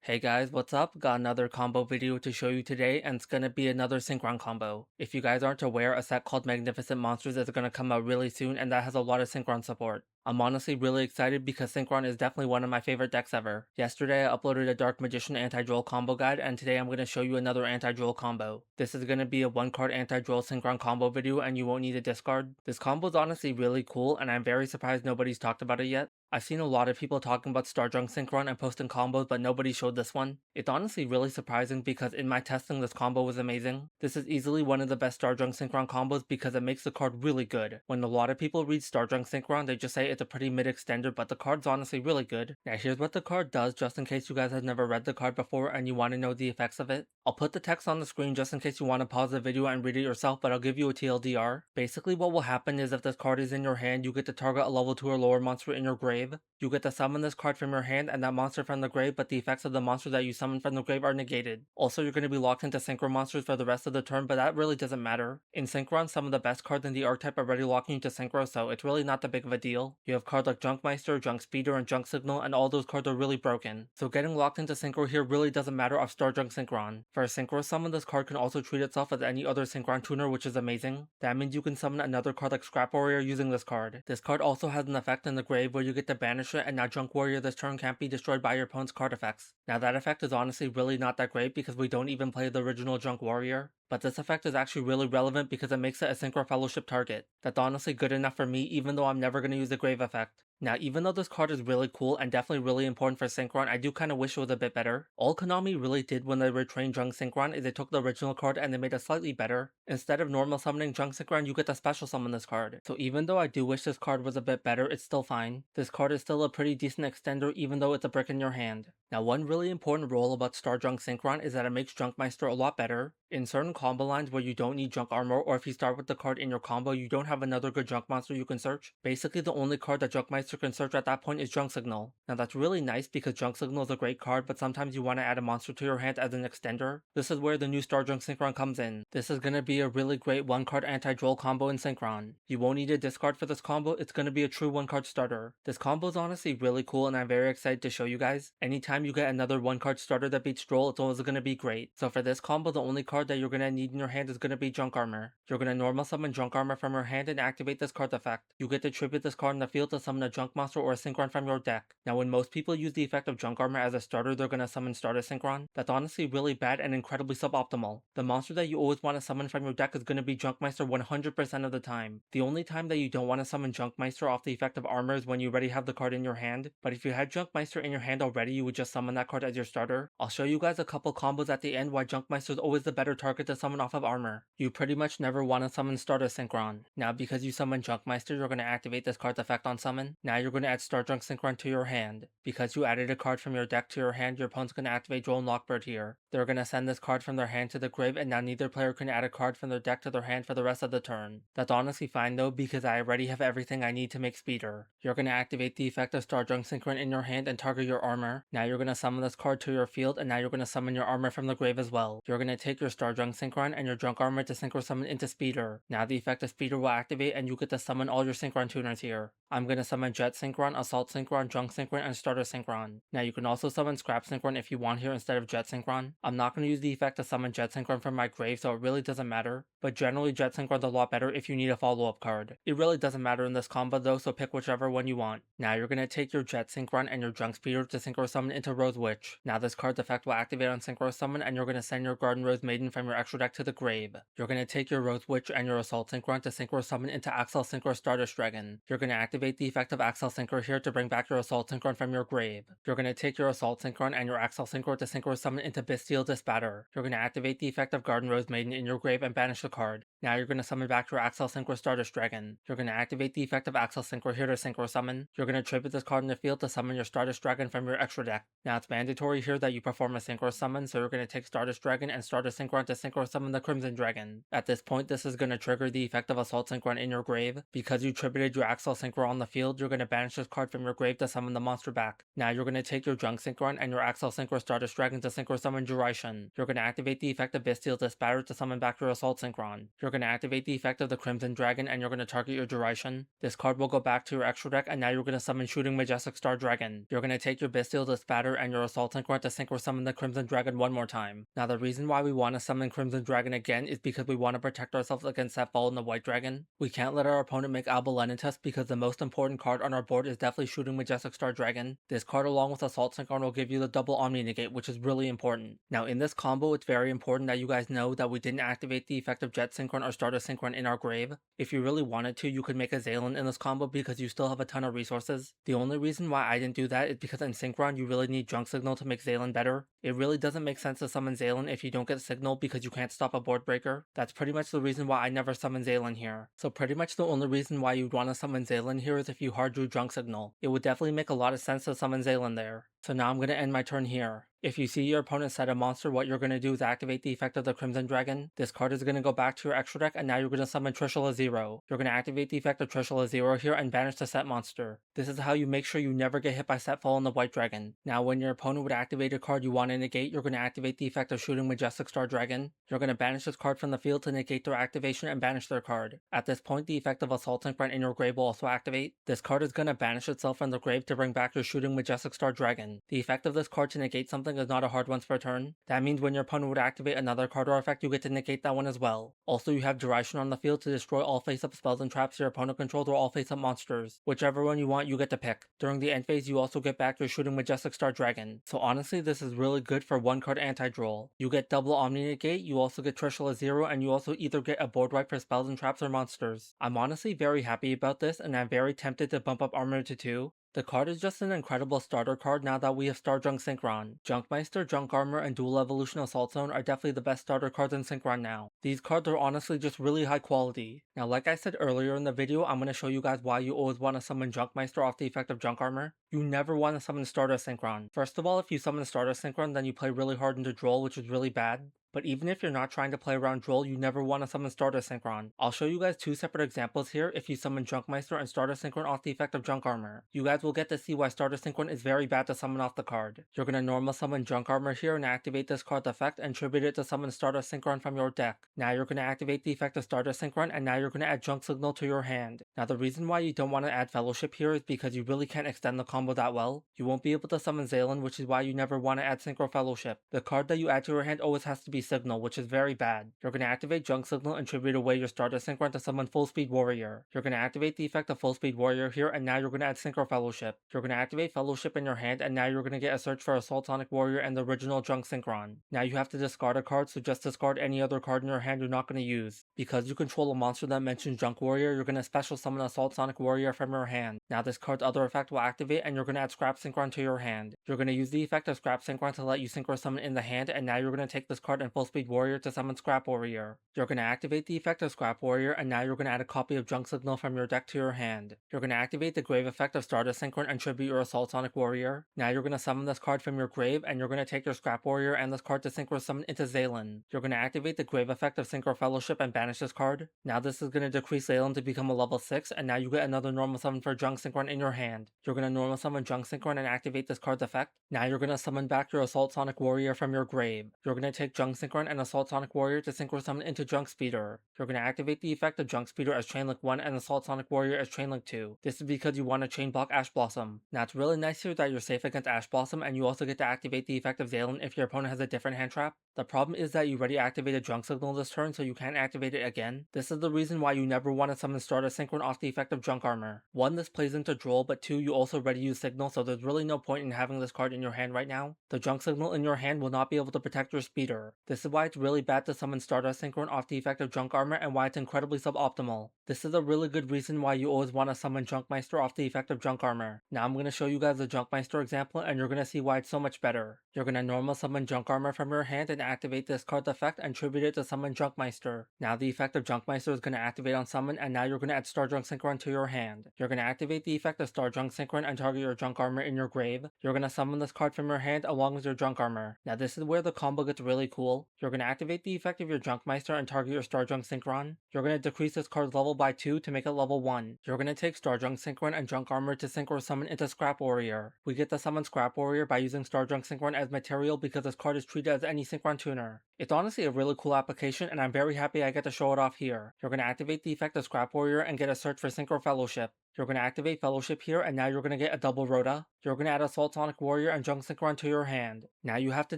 Hey guys, what's up? Got another combo video to show you today, and it's gonna be another Synchron combo. If you guys aren't aware, a set called Magnificent Monsters is gonna come out really soon, and that has a lot of Synchron support. I'm honestly really excited because Synchron is definitely one of my favorite decks ever. Yesterday I uploaded a Dark Magician anti-droll combo guide, and today I'm gonna show you another anti-droll combo. This is gonna be a one card anti-droll Synchron combo video, and you won't need a discard. This combo is honestly really cool, and I'm very surprised nobody's talked about it yet. I've seen a lot of people talking about Starjunk Synchron and posting combos, but nobody showed this one. It's honestly really surprising because in my testing this combo was amazing. This is easily one of the best Starjunk Synchron combos because it makes the card really good. When a lot of people read Starjunk Synchron, they just say it's a pretty mid extender, but the card's honestly really good. Now here's what the card does just in case you guys have never read the card before and you want to know the effects of it. I'll put the text on the screen just in case you want to pause the video and read it yourself, but I'll give you a TLDR. Basically what will happen is if this card is in your hand, you get to target a level 2 or lower monster in your grave. You get to summon this card from your hand and that monster from the grave, but the effects of the monster that you summon from the grave are negated. Also, you're going to be locked into Synchron monsters for the rest of the turn, but that really doesn't matter. In Synchron, some of the best cards in the archetype are already locking you to Synchro, so it's really not that big of a deal. You have cards like Junkmeister, Junk Speeder, and Junk Signal, and all those cards are really broken. So getting locked into Synchro here really doesn't matter off Starjunk Synchron. For a Synchro summon, this card can also treat itself as any other Synchron tuner, which is amazing. That means you can summon another card like Scrap Warrior using this card. This card also has an effect in the grave where you get to banish it, and now Junk Warrior this turn can't be destroyed by your opponent's card effects. Now that effect is honestly really not that great because we don't even play the original Junk Warrior. But this effect is actually really relevant because it makes it a Synchro Fellowship target. That's honestly good enough for me even though I'm never going to use the Grave effect. Now even though this card is really cool and definitely really important for Synchron, I do kind of wish it was a bit better. All Konami really did when they retrained Junk Synchron is they took the original card and they made it slightly better. Instead of normal summoning Junk Synchron, you get to special summon this card. So even though I do wish this card was a bit better, it's still fine. This card is still a pretty decent extender even though it's a brick in your hand. Now one really important role about Starjunk Synchron is that it makes Junkmeister a lot better. In certain combo lines where you don't need Junk Armor, or if you start with the card in your combo you don't have another good Junk monster you can search, basically the only card that Junkmeister can search at that point is Junk Signal. Now that's really nice because Junk Signal is a great card, but sometimes you want to add a monster to your hand as an extender. This is where the new Starjunk Synchron comes in. This is going to be a really great one card anti-droll combo in Synchron. You won't need a discard for this combo, it's going to be a true one card starter. This combo is honestly really cool and I'm very excited to show you guys. Anytime you get another one card starter that beats Droll, it's always going to be great. So for this combo, the only card that you're going to need in your hand is going to be Junk Armor. You're going to normal summon Junk Armor from your hand and activate this card's effect. You get to tribute this card in the field to summon a Junk monster or a Synchron from your deck. Now when most people use the effect of Junk Armor as a starter, they're going to summon Starter Synchron. That's honestly really bad and incredibly suboptimal. The monster that you always want to summon from your deck is going to be Junkmeister 100% of the time. The only time that you don't want to summon Junkmeister off the effect of Armor is when you already have the card in your hand, but if you had Junkmeister in your hand already, you would just summon that card as your starter. I'll show you guys a couple combos at the end why Junkmeister is always the better target to summon off of Armor. You pretty much never want to summon Starter Synchron. Now because you summon Junkmeister, you're going to activate this card's effect on summon. Now you're going to add Starjunk Synchron to your hand. Because you added a card from your deck to your hand, your opponent's going to activate Droll and Lockbird here. They're going to send this card from their hand to the grave, and now neither player can add a card from their deck to their hand for the rest of the turn. That's honestly fine though, because I already have everything I need to make speeder. You're going to activate the effect of Starjunk Synchron in your hand and target your armor. Now you're going to summon this card to your field, and now you're going to summon your armor from the grave as well. You're going to take your Starjunk Synchron and your Junk Armor to Synchro summon into Speeder. Now the effect of Speeder will activate and you get to summon all your Synchron tuners here. I'm going to summon Jet Synchron, Assault Synchron, Junk Synchron, and Starter Synchron. Now you can also summon Scrap Synchron if you want here instead of Jet Synchron. I'm not going to use the effect to summon Jet Synchron from my grave, so it really doesn't matter. But generally Jet Synchron's a lot better if you need a follow-up card. It really doesn't matter in this combo though, so pick whichever one you want. Now you're going to take your Jet Synchron and your Junk Speeder to Synchro summon into Rose Witch. Now this card's effect will activate on Synchro summon, and you're going to send your Garden Rose Maiden from your extra deck to the grave. You're going to take your Rose Witch and your Assault Synchron to Synchro summon into Axel Synchro Stardust Dragon. You're going to activate the effect of Axel Synchro here to bring back your Assault Synchron from your grave. You're going to take your Assault Synchron and your Axel Synchro to Synchro summon into Bestial Disbatter. You're going to activate the effect of Garden Rose Maiden in your grave and banish the card. Now you're going to summon back your Axel Synchro Stardust Dragon. You're going to activate the effect of Axel Synchro here to Synchro summon. You're going to tribute this card in the field to summon your Stardust Dragon from your extra deck. Now it's mandatory here that you perform a Synchro summon, so you're going to take Stardust Dragon and Stardust Synchron to Synchro summon the Crimson Dragon. At this point, this is going to trigger the effect of Assault Synchron in your grave. Because you tributed your Axel Synchro on the field, you're going to banish this card from your grave to summon the monster back. Now you're going to take your Junk Synchron and your Axel Synchro Stardust Dragon to Synchro summon Jiraishin. You're going to activate the effect of Bestial Disbatter to summon back your Assault Synchron. You're you're going to activate the effect of the Crimson Dragon and you're going to target your Duration. This card will go back to your extra deck and now you're going to summon Shooting Majestic Star Dragon. You're going to take your Bestial to Spatter and your Assault Synchron to Synchro summon the Crimson Dragon one more time. Now the reason why we want to summon Crimson Dragon again is because we want to protect ourselves against that fall in the White Dragon. We can't let our opponent make Albalenitas because the most important card on our board is definitely Shooting Majestic Star Dragon. This card along with Assault Synchron will give you the double Omni Negate, which is really important. Now in this combo, it's very important that you guys know that we didn't activate the effect of Jet Synchron or Stardust Synchron in our grave. If you really wanted to, you could make a Zaylin in this combo because you still have a ton of resources. The only reason why I didn't do that is because in Synchron you really need Junk Signal to make Zaylin better. It really doesn't make sense to summon Zaylin if you don't get Signal because you can't stop a board breaker. That's pretty much the reason why I never summon Zaylin here. So pretty much the only reason why you'd want to summon Zaylin here is if you hard drew Junk Signal. It would definitely make a lot of sense to summon Zaylin there. So now I'm going to end my turn here. If you see your opponent set a monster, what you're going to do is activate the effect of the Crimson Dragon. This card is going to go back to your extra deck and now you're going to summon Trishula Zero. You're going to activate the effect of Trishula Zero here and banish the set monster. This is how you make sure you never get hit by set fall in the White Dragon. Now when your opponent would activate a card you want to negate, you're going to activate the effect of Shooting Majestic Star Dragon. You're going to banish this card from the field to negate their activation and banish their card. At this point, the effect of Assault Synchron in your grave will also activate. This card is going to banish itself from the grave to bring back your Shooting Majestic Star Dragon. The effect of this card to negate something is not a hard one per turn. That means when your opponent would activate another card or effect, you get to negate that one as well. Also, you have Duration on the field to destroy all face-up spells and traps your opponent controls or all face-up monsters. Whichever one you want, you get to pick. During the end phase, you also get back your Shooting Majestic Star Dragon. So honestly, this is really good for one card anti-droll. You get double Omni Negate, you also get Trishula Zero, and you also either get a board wipe for spells and traps or monsters. I'm honestly very happy about this, and I'm very tempted to bump up Armor to 2. The card is just an incredible starter card now that we have Starjunk Synchron. Junkmeister, Junk Armor, and Dual Evolution Assault Zone are definitely the best starter cards in Synchron now. These cards are honestly just really high quality. Now like I said earlier in the video, I'm going to show you guys why you always want to summon Junkmeister off the effect of Junk Armor. You never want to summon Stardust Synchron. First of all, if you summon Stardust Synchron, then you play really hard into Droll, which is really bad. But even if you're not trying to play around Droll, you never want to summon Stardust Synchron. I'll show you guys two separate examples here if you summon Junkmeister and Stardust Synchron off the effect of Junk Armor. You guys will get to see why Stardust Synchron is very bad to summon off the card. You're going to normal summon Junk Armor here and activate this card's effect and tribute it to summon Stardust Synchron from your deck. Now you're going to activate the effect of Stardust Synchron and now you're going to add Junk Signal to your hand. Now the reason why you don't want to add Fellowship here is because you really can't extend the combo that well. You won't be able to summon Zaylin, which is why you never want to add Synchro Fellowship. The card that you add to your hand always has to be Signal, which is very bad. You're going to activate Junk Signal and tribute away your Stardust Synchron to summon Full Speed Warrior. You're going to activate the effect of Full Speed Warrior here and now you're going to add Synchro Fellowship. You're going to activate Fellowship in your hand and now you're going to get a search for Assault Sonic Warrior and the original Junk Synchron. Now you have to discard a card, so just discard any other card in your hand you're not going to use. Because you control a monster that mentions Junk Warrior, you're going to special summon Assault Sonic Warrior from your hand. Now this card's other effect will activate and you're going to add Scrap Synchron to your hand. You're going to use the effect of Scrap Synchron to let you Synchro summon in the hand and now you're going to take this card and Full Speed Warrior to summon Scrap Warrior. You're going to activate the effect of Scrap Warrior and now you're going to add a copy of Junk Signal from your deck to your hand. You're going to activate the grave effect of Stardust Synchron and tribute your Assault Sonic Warrior. Now you're going to summon this card from your grave and you're going to take your Scrap Warrior and this card to Synchro summon into Zaylin. You're going to activate the grave effect of Synchro Fellowship and banish this card. Now this is going to decrease Zaylin to become a level 6 and now you get another normal summon for Junk Synchron in your hand. You're going to normal summon Junk Synchron and activate this card's effect. Now you're going to summon back your Assault Sonic Warrior from your grave. You're going to take Junk Synchron and Assault Sonic Warrior to Synchro summon into Junk Speeder. You're going to activate the effect of Junk Speeder as Chain Link 1 and Assault Sonic Warrior as Chain Link 2. This is because you want to chain block Ash Blossom. Now it's really nice here that you're safe against Ash Blossom and you also get to activate the effect of Zaylin if your opponent has a different hand trap. The problem is that you already activated Junk Signal this turn, so you can't activate it again. This is the reason why you never want to summon Stardust Synchron off the effect of Junk Armor. 1, this plays into Droll, but 2, you also already use Signal, so there's really no point in having this card in your hand right now. The Junk Signal in your hand will not be able to protect your Speeder. This is why it's really bad to summon Stardust Synchron off the effect of Junk Armor and why it's incredibly suboptimal. This is a really good reason why you always want to summon Junkmeister off the effect of Junk Armor. Now I'm going to show you guys the Junkmeister example and you're going to see why it's so much better. You're going to normal summon Junk Armor from your hand and activate this card's effect and tribute it to summon Junkmeister. Now the effect of Junkmeister is going to activate on summon and now you're going to add Starjunk Synchron to your hand. You're going to activate the effect of Starjunk Synchron and target your Junk Armor in your grave. You're going to summon this card from your hand along with your Junk Armor. Now this is where the combo gets really cool. You're going to activate the effect of your Junkmeister and target your Starjunk Synchron. You're going to decrease this card's level by 2 to make it level 1. You're gonna take Starjunk Synchron and Junk Armor to Synchro summon into Scrap Warrior. We get to summon Scrap Warrior by using Starjunk Synchron as material because this card is treated as any Synchron tuner. It's honestly a really cool application and I'm very happy I get to show it off here. You're gonna activate the effect of Scrap Warrior and get a search for Synchro Fellowship. You're going to activate Fellowship here, and now you're going to get a double Rhoda. You're going to add Assault Sonic Warrior and Junk Synchron to your hand. Now you have to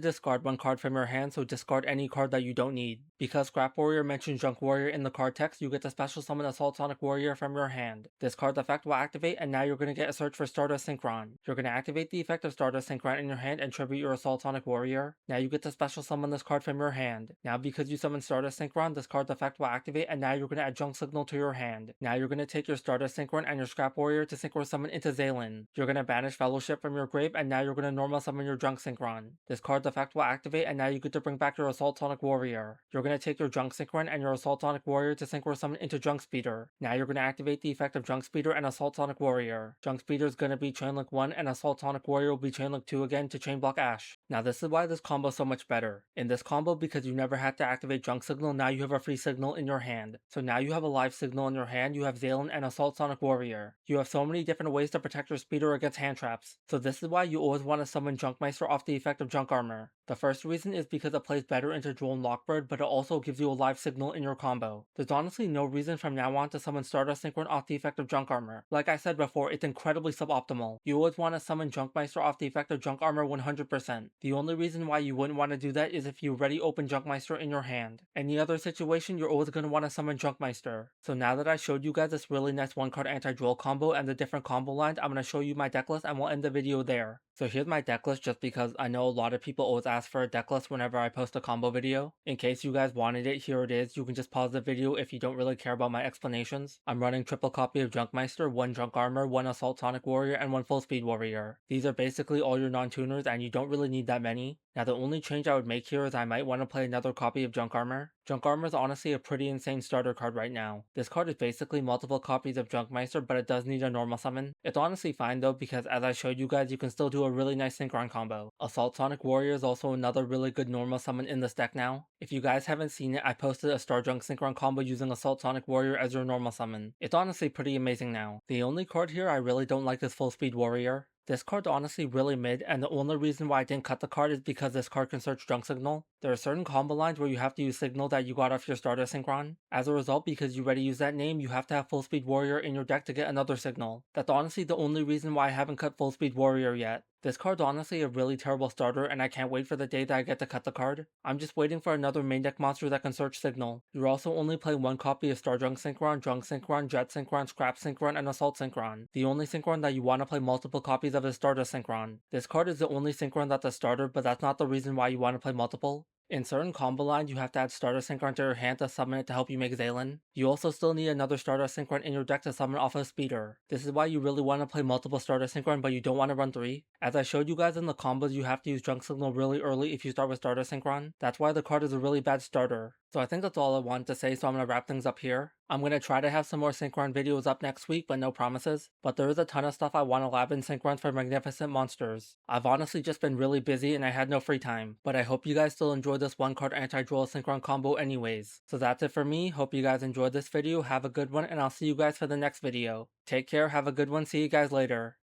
discard one card from your hand, so discard any card that you don't need. Because Scrap Warrior mentions Junk Warrior in the card text, you get to special summon Assault Sonic Warrior from your hand. This card's effect will activate, and now you're going to get a search for Stardust Synchron. You're going to activate the effect of Stardust Synchron in your hand and tribute your Assault Sonic Warrior. Now you get to special summon this card from your hand. Now because you summon Stardust Synchron, this card's effect will activate, and now you're going to add Junk Signal to your hand. Now you're going to take your Stardust Synchron and your Scrap Warrior to Synchro summon into Zaylin. You're going to banish Fellowship from your grave, and now you're going to normal summon your Junk Synchron. This card's effect will activate, and now you get to bring back your Assault Sonic Warrior. You're going to take your Junk Synchron and your Assault Sonic Warrior to Synchro summon into Junk Speeder. Now you're going to activate the effect of Junk Speeder and Assault Sonic Warrior. Junk Speeder is going to be Chain Link 1, and Assault Sonic Warrior will be Chain Link 2 again to Chain Block Ash. Now this is why this combo is so much better. In this combo, because you never had to activate Junk Signal, now you have a free signal in your hand. So now you have a live signal in your hand, you have Zaylin and Assault Sonic Warrior. You have so many different ways to protect your speeder against hand traps. So this is why you always want to summon Junkmeister off the effect of Junk Armor. The first reason is because it plays better into Droll and Lockbird, but it also gives you a live signal in your combo. There's honestly no reason from now on to summon Stardust Synchron off the effect of Junk Armor. Like I said before, it's incredibly suboptimal. You always want to summon Junkmeister off the effect of Junk Armor 100%. The only reason why you wouldn't want to do that is if you already open Junkmeister in your hand. Any other situation, you're always going to want to summon Junkmeister. So now that I showed you guys this really nice one card anti-droll combo and the different combo lines, I'm going to show you my deck list and we'll end the video there. So here's my deck list just because I know a lot of people always ask for a deck list whenever I post a combo video. In case you guys wanted it, here it is. You can just pause the video if you don't really care about my explanations. I'm running triple copy of Junkmeister, 1 Junk Armor, 1 Assault Sonic Warrior, and 1 Full Speed Warrior. These are basically all your non-tuners and you don't really need that many. Now the only change I would make here is I might want to play another copy of Junk Armor. Junk Armor is honestly a pretty insane starter card right now. This card is basically multiple copies of Junkmeister, but it does need a normal summon. It's honestly fine though because as I showed you guys, you can still do a really nice Synchron combo. Assault Sonic Warrior is also another really good normal summon in this deck now. If you guys haven't seen it, I posted a Starjunk Synchron combo using Assault Sonic Warrior as your normal summon. It's honestly pretty amazing now. The only card here I really don't like is Full Speed Warrior. This card's honestly really mid, and the only reason why I didn't cut the card is because this card can search Junk Signal. There are certain combo lines where you have to use Signal that you got off your starter Synchron. As a result, because you already used that name, you have to have Full Speed Warrior in your deck to get another Signal. That's honestly the only reason why I haven't cut Full Speed Warrior yet. This card's honestly a really terrible starter and I can't wait for the day that I get to cut the card. I'm just waiting for another main deck monster that can search Signal. You're also only playing one copy of Starjunk Synchron, Junk Synchron, Jet Synchron, Scrap Synchron, and Assault Synchron. The only Synchron that you want to play multiple copies of is Stardust Synchron. This card is the only Synchron that's a starter, but that's not the reason why you want to play multiple. In certain combo lines, you have to add Stardust Synchron to your hand to summon it to help you make Zaylin. You also still need another Stardust Synchron in your deck to summon off of Speeder. This is why you really want to play multiple Stardust Synchron, but you don't want to run 3. As I showed you guys in the combos, you have to use Junk Signal really early if you start with Stardust Synchron. That's why the card is a really bad starter. So I think that's all I wanted to say, so I'm going to wrap things up here. I'm going to try to have some more Synchron videos up next week, but no promises. But there is a ton of stuff I want to lab in Synchron for Magnificent monsters. I've honestly just been really busy and I had no free time. But I hope you guys still enjoyed this one card anti-droll Synchron combo anyways. So that's it for me. Hope you guys enjoyed this video. Have a good one and I'll see you guys for the next video. Take care, have a good one, see you guys later.